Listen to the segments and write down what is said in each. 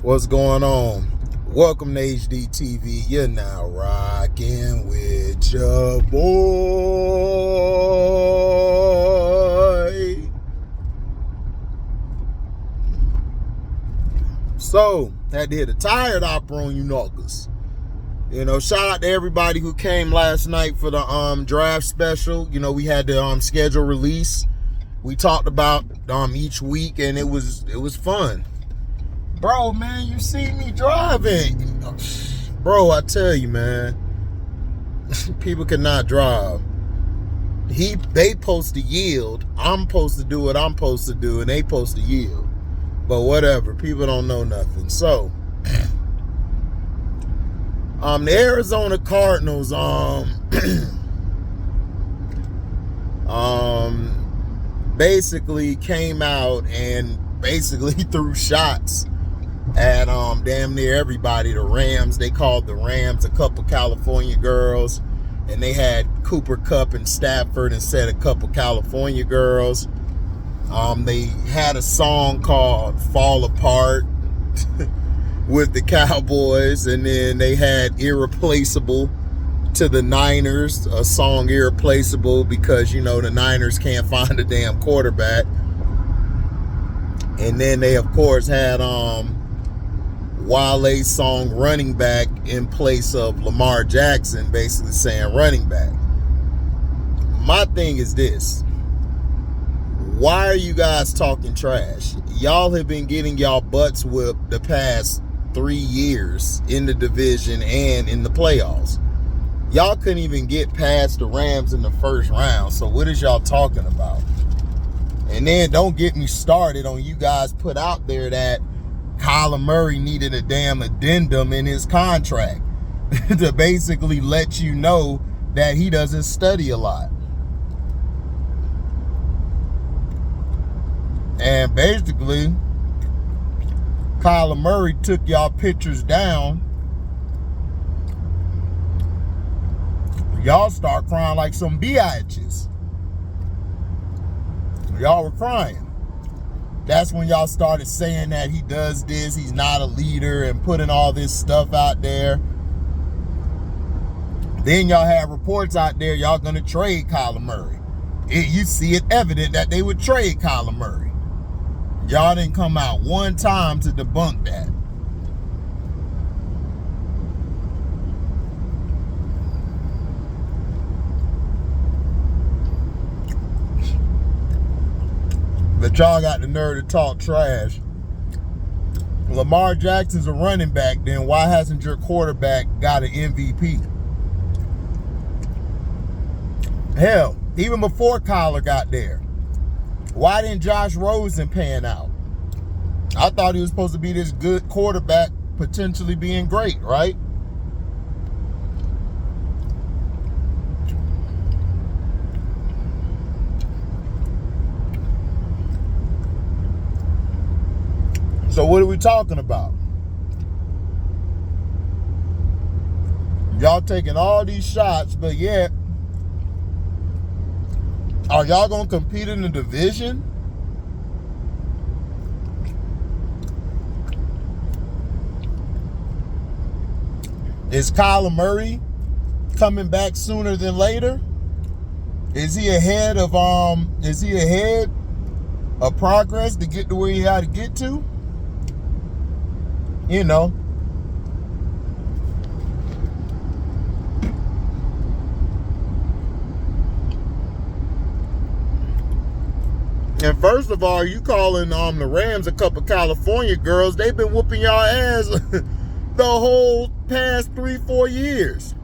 What's going on? Welcome to HDiiTV. You're now rocking with your boy. So, had to hit a tired opera on you knockers. Shout out to everybody who came last night for the draft special. We had the schedule release. We talked about each week, and it was fun. Bro, man, you see me driving. Bro, I tell you, man, people cannot drive. They supposed to yield. I'm supposed to do what I'm supposed to do, and they supposed to yield. But whatever, people don't know nothing. So, the Arizona Cardinals, basically came out and basically threw shots at damn near everybody. The Rams, they called the Rams a couple California girls, and they had Cooperkupp and Stafford instead of a couple California girls. They had a song called Fall Apart with the Cowboys, and then they had Irreplaceable to the Niners, a song Irreplaceable because the Niners can't find a damn quarterback. And then they of course had Wale's song Running Back in place of Lamar Jackson, basically saying running back. My thing is this: why are you guys talking trash? Y'all have been getting y'all butts whipped the past 3 years in the division and in the playoffs. Y'all couldn't even get past the Rams in the first round. So what is y'all talking about? And then don't get me started on you guys put out there that Kyler Murray needed a damn addendum in his contract to basically let you know that he doesn't study a lot. And basically, Kyler Murray took y'all pictures down. Y'all start crying like some biatches. Y'all were crying. That's when y'all started saying that he does this, he's not a leader, and putting all this stuff out there. Then y'all have reports out there y'all gonna trade Kyler Murray. You see it evident that they would trade Kyler Murray. Y'all didn't come out one time to debunk that. But y'all got the nerve to talk trash. Lamar Jackson's a running back, then why hasn't your quarterback got an MVP? Hell, even before Kyler got there, why didn't Josh Rosen pan out? I thought he was supposed to be this good quarterback, potentially being great, right? So what are we talking about? Y'all taking all these shots, but yet, are y'all going to compete in the division? Is Kyler Murray coming back sooner than later? Is he ahead of progress to get to where he had to get to? And first of all, you calling the Rams a couple California girls. They've been whooping y'all ass the whole past 3-4 years.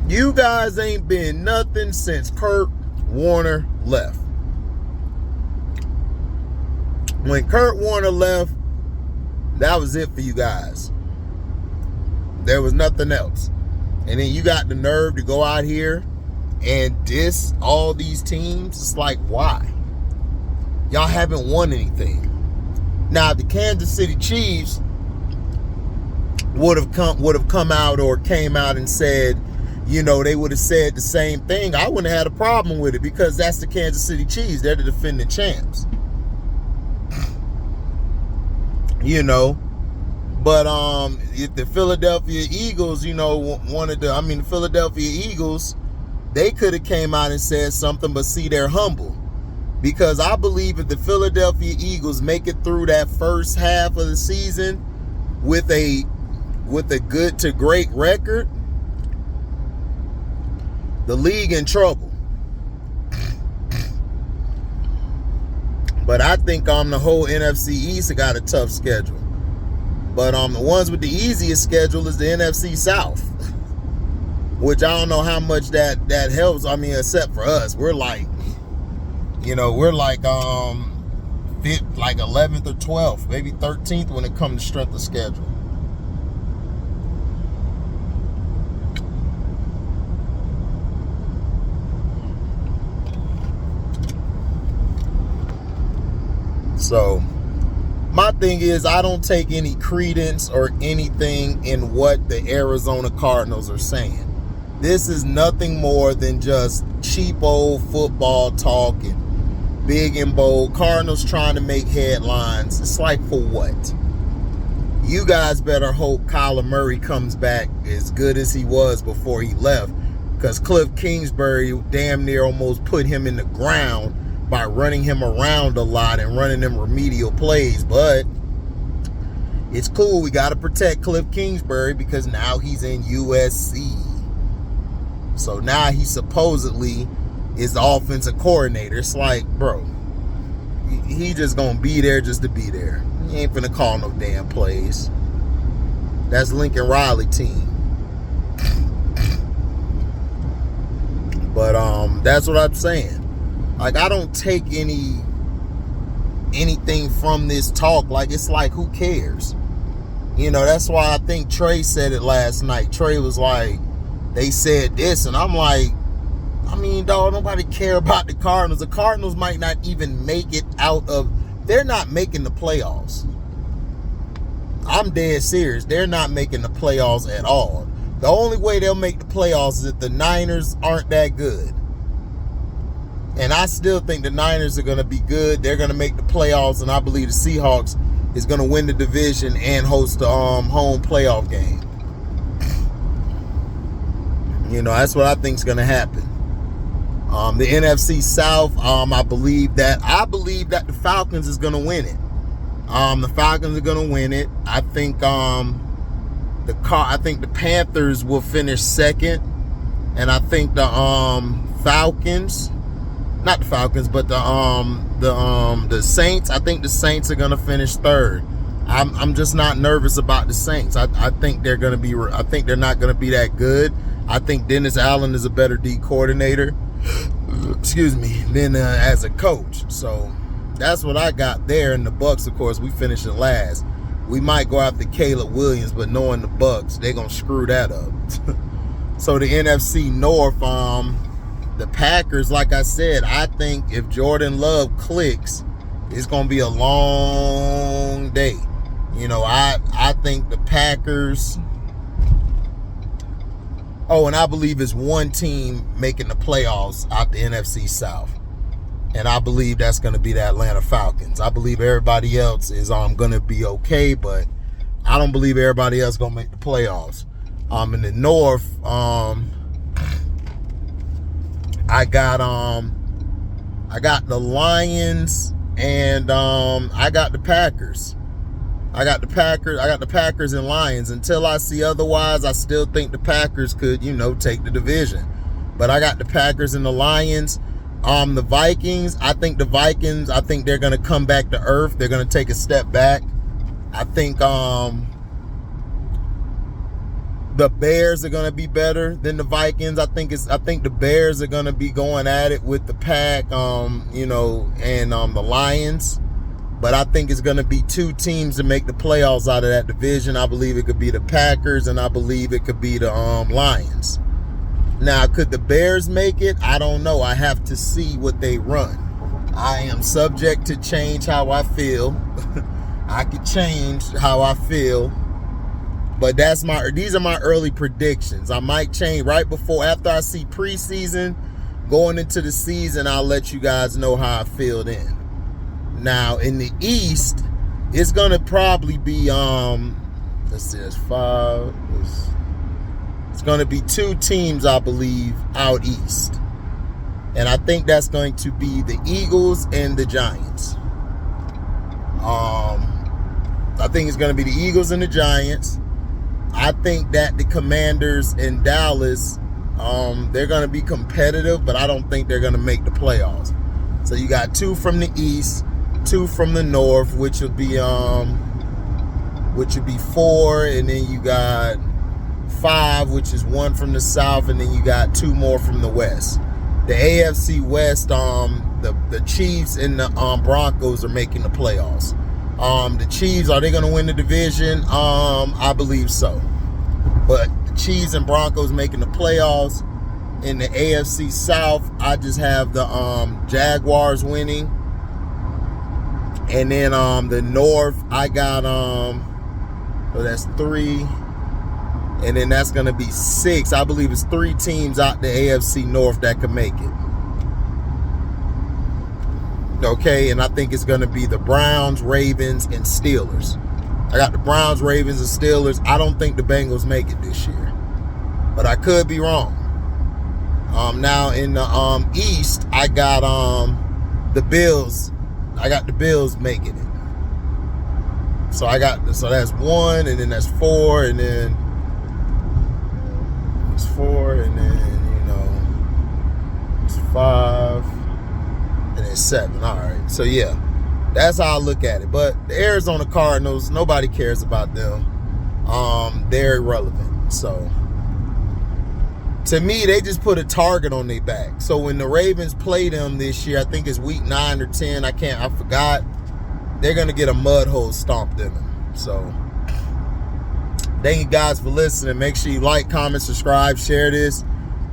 You guys ain't been nothing since Kurt Warner left. When Kurt Warner left, that was it for you guys. There was nothing else. And then you got the nerve to go out here and diss all these teams. It's like, why? Y'all haven't won anything. Now, the Kansas City Chiefs, would have come out or came out and said, you know, they would have said the same thing, I wouldn't have had a problem with it, because that's the Kansas City Chiefs. They're the defending champs. You know, but if the Philadelphia Eagles, you know, the Philadelphia Eagles, they could have came out and said something, but see, they're humble. Because I believe if the Philadelphia Eagles make it through that first half of the season with a good to great record, the league in trouble. But I think the whole NFC East got a tough schedule. But the ones with the easiest schedule is the NFC South, which I don't know how much that helps. I mean, except for us, we're like, you know, we're like 11th or 12th, maybe 13th when it comes to strength of schedule. So my thing is, I don't take any credence or anything in what the Arizona Cardinals are saying. This is nothing more than just cheap old football talk and big and bold. Cardinals trying to make headlines. It's like, for what? You guys better hope Kyler Murray comes back as good as he was before he left, because Cliff Kingsbury damn near almost put him in the ground by running him around a lot and running them remedial plays. But it's cool. We got to protect Cliff Kingsbury because now he's in USC. So now he supposedly is the offensive coordinator. It's like, bro, he just going to be there just to be there. He ain't finna call no damn plays. That's Lincoln Riley team. But that's what I'm saying. Like, I don't take anything from this talk. Like, it's like, who cares? You know, that's why I think Trey said it last night. Trey was like, they said this, and I'm like, I mean, dog, nobody care about the Cardinals. The Cardinals might not even make it out of, they're not making the playoffs. I'm dead serious. They're not making the playoffs at all. The only way they'll make the playoffs is if the Niners aren't that good. And I still think the Niners are going to be good. They're going to make the playoffs, and I believe the Seahawks is going to win the division and host the home playoff game. You know, that's what I think is going to happen. The NFC South, I believe that the Falcons is going to win it. The Falcons are going to win it. I think the Panthers will finish second, and I think the Falcons. Not the Falcons, but the Saints. I think the Saints are gonna finish third. I'm just not nervous about the Saints. I think they're gonna be. I think they're not gonna be that good. I think Dennis Allen is a better D coordinator. Excuse me. Than as a coach. So that's what I got there. And the Bucks, of course, we finished in last. We might go after Caleb Williams, but knowing the Bucks, they're gonna screw that up. So the NFC North, the Packers, like I said, I think if Jordan Love clicks, it's going to be a long day. You know, I think the Packers. Oh, and I believe it's one team making the playoffs out the NFC South. And I believe that's going to be the Atlanta Falcons. I believe everybody else is going to be okay, but I don't believe everybody else going to make the playoffs. In the North, I got the Lions, and I got the Packers. I got the Packers and Lions. Until I see otherwise, I still think the Packers could, you know, take the division. But I got the Packers and the Lions. The Vikings, I think they're going to come back to earth. They're going to take a step back. I think the Bears are going to be better than the Vikings. I think the Bears are going to be going at it with the Pack, you know, and the Lions. But I think it's going to be two teams to make the playoffs out of that division. I believe it could be the Packers, and I believe it could be the Lions. Now, could the Bears make it? I don't know. I have to see what they run. I am subject to change how I feel. I could change how I feel. But these are my early predictions. I might change after I see preseason going into the season. I'll let you guys know how I feel then. Now in the East, it's gonna probably be let's see, it's five. It's gonna be 2 teams, I believe, out east, and I think that's going to be the Eagles and the Giants. I think it's gonna be the Eagles and the Giants. I think that the Commanders in Dallas, they're going to be competitive, but I don't think they're going to make the playoffs. So you got 2 from the East, 2 from the North, which would be 4, and then you got 5, which is 1 from the South, and then you got 2 more from the West. The AFC West, the Chiefs and the Broncos are making the playoffs. The Chiefs, are they going to win the division? I believe so. But the Chiefs and Broncos making the playoffs. In the AFC South, I just have the Jaguars winning. And then the North, I got so that's 3. And then that's going to be 6. I believe it's 3 teams out the AFC North that can make it. Okay, and I think it's going to be the Browns, Ravens, and Steelers. I got the Browns, Ravens, and Steelers. I don't think the Bengals make it this year, but I could be wrong. Now in the East, I got the Bills. I got the Bills making it. So that's 1, and then that's 4, and then it's 4, and then it's 5. And then 7. All right. So yeah, that's how I look at it. But the Arizona Cardinals, nobody cares about them. They're irrelevant. So to me, they just put a target on their back. So when the Ravens play them this year, I think it's week 9 or 10. I forgot. They're gonna get a mud hole stomped in them. So thank you guys for listening. Make sure you like, comment, subscribe, share this.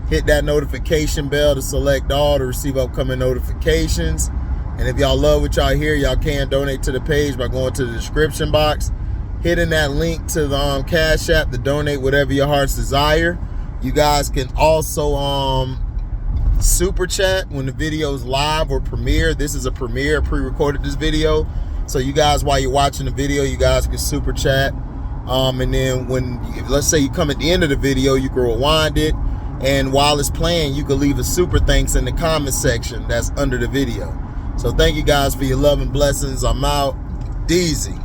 Hit that notification bell to select all to receive upcoming notifications. And if y'all love what y'all hear, y'all can donate to the page by going to the description box, hitting that link to the Cash App to donate whatever your heart's desire. You guys can also super chat when the video's live or premiere. This is a premiere, pre-recorded this video. So you guys, while you're watching the video, you guys can super chat. And then let's say you come at the end of the video, you can rewind it. And while it's playing, you can leave a super thanks in the comment section that's under the video. So thank you guys for your love and blessings. I'm out. Deezy.